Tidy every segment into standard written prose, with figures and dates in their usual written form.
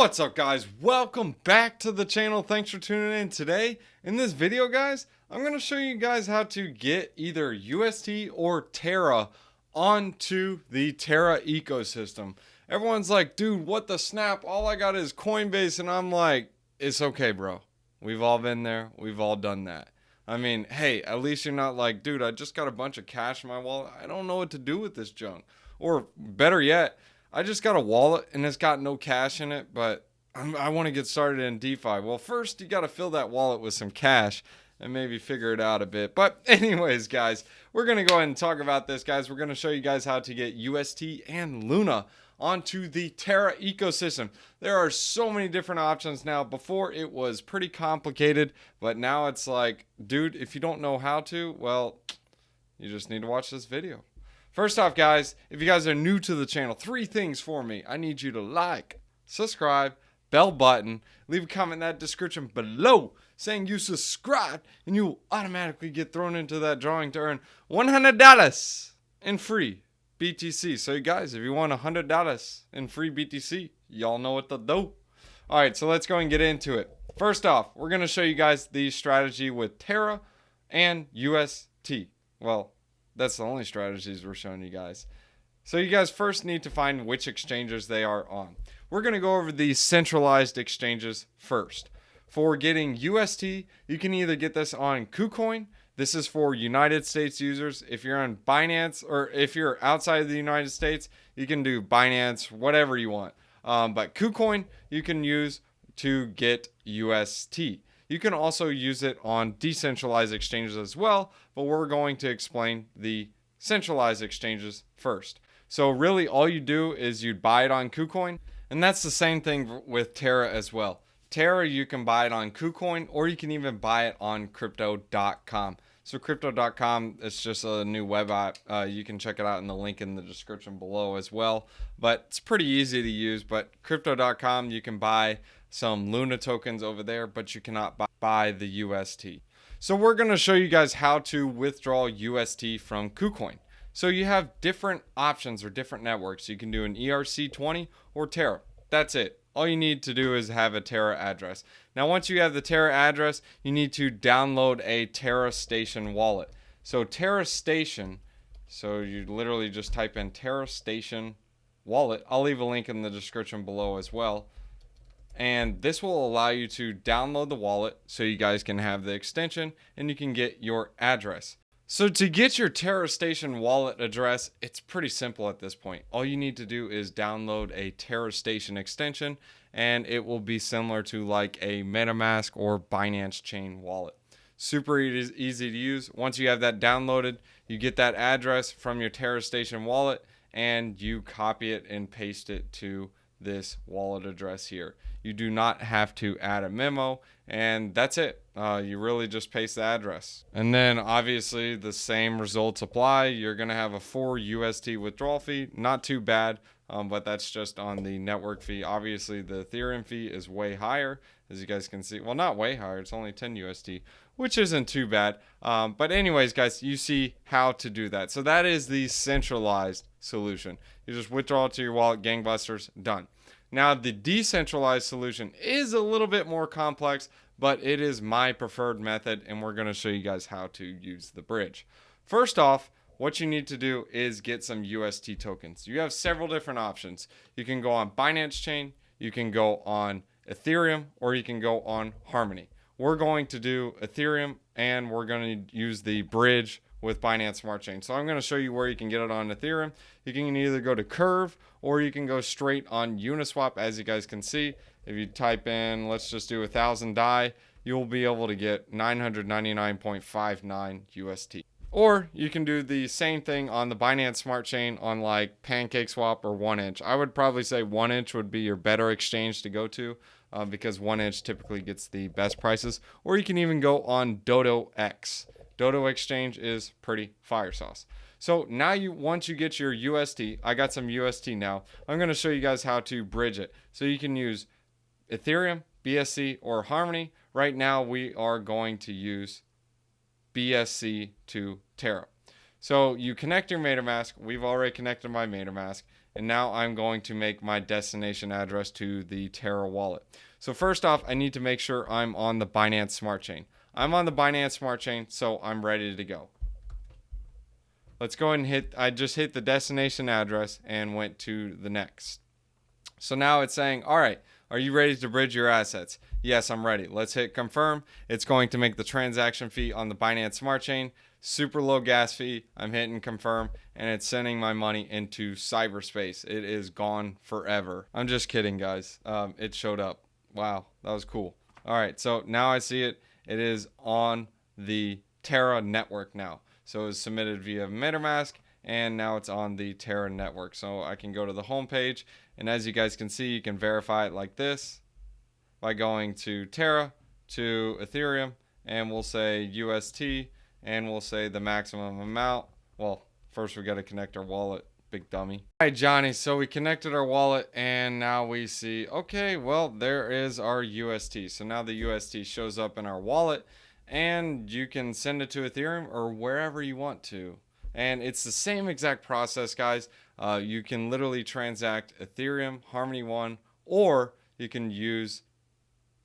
What's up, guys? Welcome back to the channel. Thanks for tuning in. Today in this video, guys, I'm going to show you guys how to get either UST or Terra onto the Terra ecosystem. Everyone's like, dude, what the snap? All I got is Coinbase. And I'm like, it's okay, bro. We've all been there. We've all done that. I mean, hey, at least you're not like, dude, I just got a bunch of cash in my wallet. I don't know what to do with this junk. Or better yet, I just got a wallet and it's got no cash in it, but I want to get started in DeFi. Well, first you got to fill that wallet with some cash and maybe figure it out a bit. But anyways, guys, we're going to go ahead and talk about this, guys. We're going to show you guys how to get UST and Luna onto the Terra ecosystem. There are so many different options now. Before it was pretty complicated, but now it's like, dude, if you don't know how to, well, you just need to watch this video. First off, guys, if you guys are new to the channel, 3 things for me. I need you to like, subscribe, bell button, leave a comment in that description below saying you subscribed, and you will automatically get thrown into that drawing to earn $100 in free BTC. So, you guys, if you want $100 in free BTC, y'all know what to do. All right, so let's go and get into it. First off, we're going to show you guys the strategy with Terra and UST. Well, that's the only strategies we're showing you guys. So you guys first need to find which exchanges they are on. We're going to go over the centralized exchanges first. For getting UST, you can either get this on KuCoin. This is for United States users. If you're on Binance, or if you're outside of the United States, you can do Binance, whatever you want. But KuCoin you can use to get UST. You can also use it on decentralized exchanges as well, but we're going to explain the centralized exchanges first. So really all you do is you buy it on KuCoin, and that's the same thing with Terra as well. Terra, you can buy it on KuCoin, or you can even buy it on crypto.com. So crypto.com, it's just a new web app. You can check it out in the link in the description below as well. But it's pretty easy to use. But crypto.com, you can buy some Luna tokens over there, but you cannot buy the UST. So we're going to show you guys how to withdraw UST from KuCoin. So you have different options or different networks. You can do an ERC20 or Terra. That's it. All you need to do is have a Terra address. Now, once you have the Terra address, you need to download a Terra Station wallet. So Terra Station, so you literally just type in Terra Station wallet. I'll leave a link in the description below as well. And this will allow you to download the wallet so you guys can have the extension and you can get your address. So to get your Terra Station wallet address, it's pretty simple at this point. All you need to do is download a Terra Station extension, and it will be similar to like a MetaMask or Binance Chain wallet. Super easy to use. Once you have that downloaded, you get that address from your Terra Station wallet, and you copy it and paste it to this wallet address here. You do not have to add a memo, and that's it. You really just paste the address, and then obviously the same results apply. You're gonna have a 4 UST withdrawal fee, not too bad, but that's just on the network fee. Obviously the Ethereum fee is way higher, as you guys can see. Well, not way higher, it's only 10 UST, which isn't too bad. But anyways, guys, you see how to do that. So that is the centralized solution. You just withdraw it to your wallet, gangbusters, done. Now, the decentralized solution is a little bit more complex, but it is my preferred method, and we're going to show you guys how to use the bridge. First off, what you need to do is get some UST tokens. You have several different options. You can go on Binance Chain, you can go on Ethereum, or you can go on Harmony. We're going to do Ethereum, and we're going to use the bridge with Binance Smart Chain. So I'm going to show you where you can get it on Ethereum. You can either go to Curve, or you can go straight on Uniswap. As you guys can see, if you type in, let's just do 1,000 DAI, you'll be able to get 999.59 UST. Or you can do the same thing on the Binance Smart Chain on like PancakeSwap or 1inch. I would probably say 1inch would be your better exchange to go to, because 1inch typically gets the best prices. Or you can even go on DodoX. Dodo Exchange is pretty fire sauce. So now once you get your UST, I got some UST now. I'm going to show you guys how to bridge it. So you can use Ethereum, BSC, or Harmony. Right now we are going to use BSC to Terra. So you connect your MetaMask. We've already connected my MetaMask. And now I'm going to make my destination address to the Terra wallet. So first off, I need to make sure I'm on the Binance Smart Chain. I'm on the Binance Smart Chain, so I'm ready to go. Let's go ahead and I just hit the destination address and went to the next. So now it's saying, all right, are you ready to bridge your assets? Yes, I'm ready. Let's hit confirm. It's going to make the transaction fee on the Binance Smart Chain. Super low gas fee. I'm hitting confirm, and it's sending my money into cyberspace. It is gone forever. I'm just kidding, guys. It showed up. Wow, that was cool. All right, so now I see it. It is on the Terra network now. So it was submitted via MetaMask, and now it's on the Terra network. So I can go to the home page, and as you guys can see, you can verify it like this by going to Terra, to Ethereum, and we'll say UST, and we'll say the maximum amount. Well, first we got to connect our wallet, big dummy. All right, Johnny, so we connected our wallet, and now we see, okay, well, there is our UST. So now the UST shows up in our wallet, and you can send it to Ethereum or wherever you want to. And it's the same exact process, guys. You can literally transact Ethereum, Harmony One, or you can use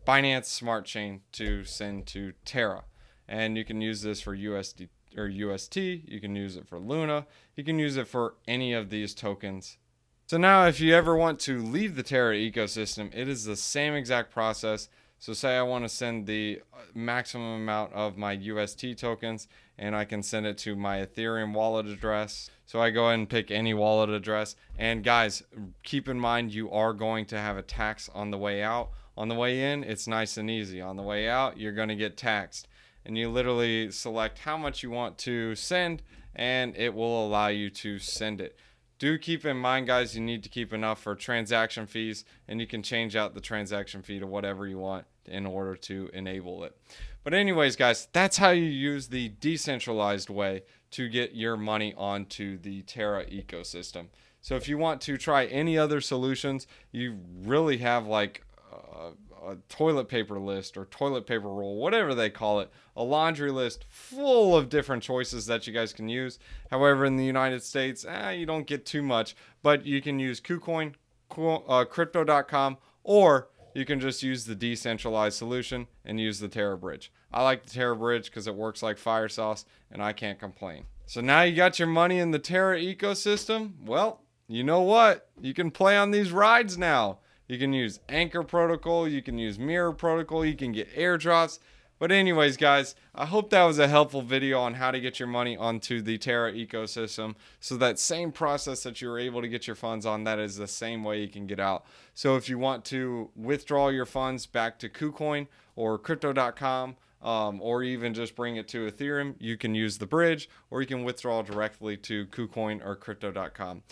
Binance Smart Chain to send to Terra. And you can use this for USD or UST. You can use it for Luna. You can use it for any of these tokens. So now if you ever want to leave the Terra ecosystem, it is the same exact process. So say I want to send the maximum amount of my UST tokens, and I can send it to my Ethereum wallet address. So I go ahead and pick any wallet address. And guys, keep in mind you are going to have a tax on the way out. On the way in, it's nice and easy. On the way out, you're going to get taxed. And you literally select how much you want to send, and it will allow you to send it. Do keep in mind, guys, you need to keep enough for transaction fees, and you can change out the transaction fee to whatever you want in order to enable it. But anyways, guys, that's how you use the decentralized way to get your money onto the Terra ecosystem. So if you want to try any other solutions, you really have like a toilet paper list or toilet paper roll, whatever they call it, a laundry list full of different choices that you guys can use. However, in the United States, you don't get too much, but you can use KuCoin, crypto.com, or you can just use the decentralized solution and use the Terra bridge. I like the Terra bridge because it works like fire sauce, and I can't complain. So now you got your money in the Terra ecosystem. Well, you know what? You can play on these rides now. You can use Anchor Protocol, you can use Mirror Protocol, you can get airdrops. But anyways, guys, I hope that was a helpful video on how to get your money onto the Terra ecosystem. So that same process that you were able to get your funds on, that is the same way you can get out. So if you want to withdraw your funds back to KuCoin or crypto.com, or even just bring it to Ethereum, you can use the bridge, or you can withdraw directly to KuCoin or crypto.com.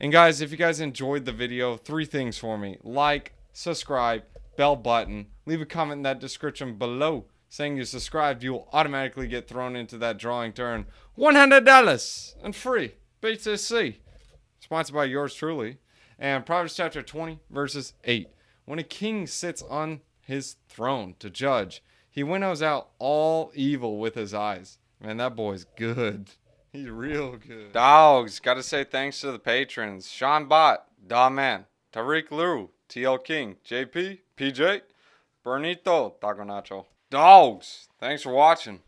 And guys, if you guys enjoyed the video, 3 things for me. Like, subscribe, bell button. Leave a comment in that description below saying you subscribed. You will automatically get thrown into that drawing to earn $100 and free BTC. Sponsored by yours truly. And Proverbs chapter 20, verses 8. When a king sits on his throne to judge, he winnows out all evil with his eyes. Man, that boy's good. He's real good. Dogs, gotta say thanks to the patrons. Sean Bott, Dawman, Tariq Lou, TL King, JP, PJ, Bernito, Taco Nacho. Dogs, thanks for watching.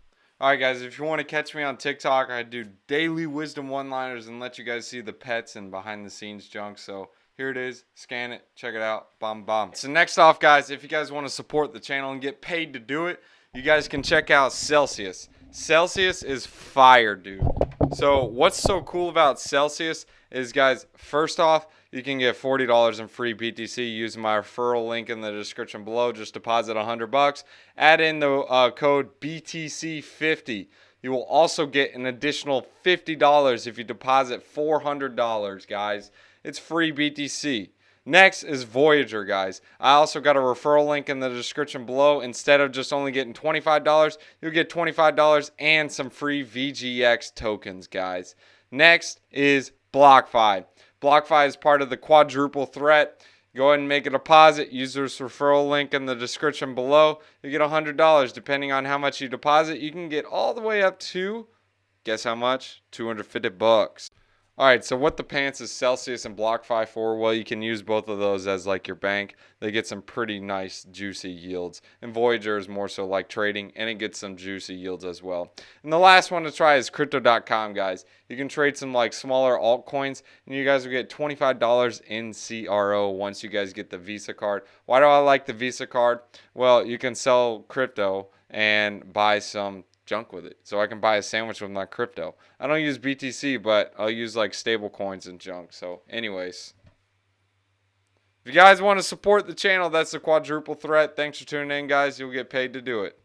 Alright guys, if you want to catch me on TikTok, I do daily wisdom one-liners and let you guys see the pets and behind the scenes junk. So here it is, scan it, check it out, bam bam. So next off guys, if you guys want to support the channel and get paid to do it, you guys can check out Celsius. Celsius is fire, dude. So what's so cool about Celsius is, guys, first off, you can get $40 in free BTC using my referral link in the description below. Just deposit $100. Add in the code BTC50. You will also get an additional $50 if you deposit $400, guys. It's free BTC. Next is Voyager, guys. I also got a referral link in the description below. Instead of just only getting $25, you'll get $25 and some free VGX tokens, guys. Next is BlockFi. BlockFi is part of the quadruple threat. Go ahead and make a deposit. Use this referral link in the description below. You get $100. Depending on how much you deposit, you can get all the way up to, guess how much? $250. All right, so what the pants is Celsius and BlockFi for? Well, you can use both of those as like your bank. They get some pretty nice juicy yields. And Voyager is more so like trading, and it gets some juicy yields as well. And the last one to try is crypto.com, guys. You can trade some like smaller altcoins, and you guys will get $25 in CRO once you guys get the Visa card. Why do I like the Visa card? Well, you can sell crypto and buy some junk with it. So I can buy a sandwich with my crypto. I don't use BTC, but I'll use like stable coins and junk. So anyways, if you guys want to support the channel, that's the quadruple threat. Thanks for tuning in, guys. You'll get paid to do it.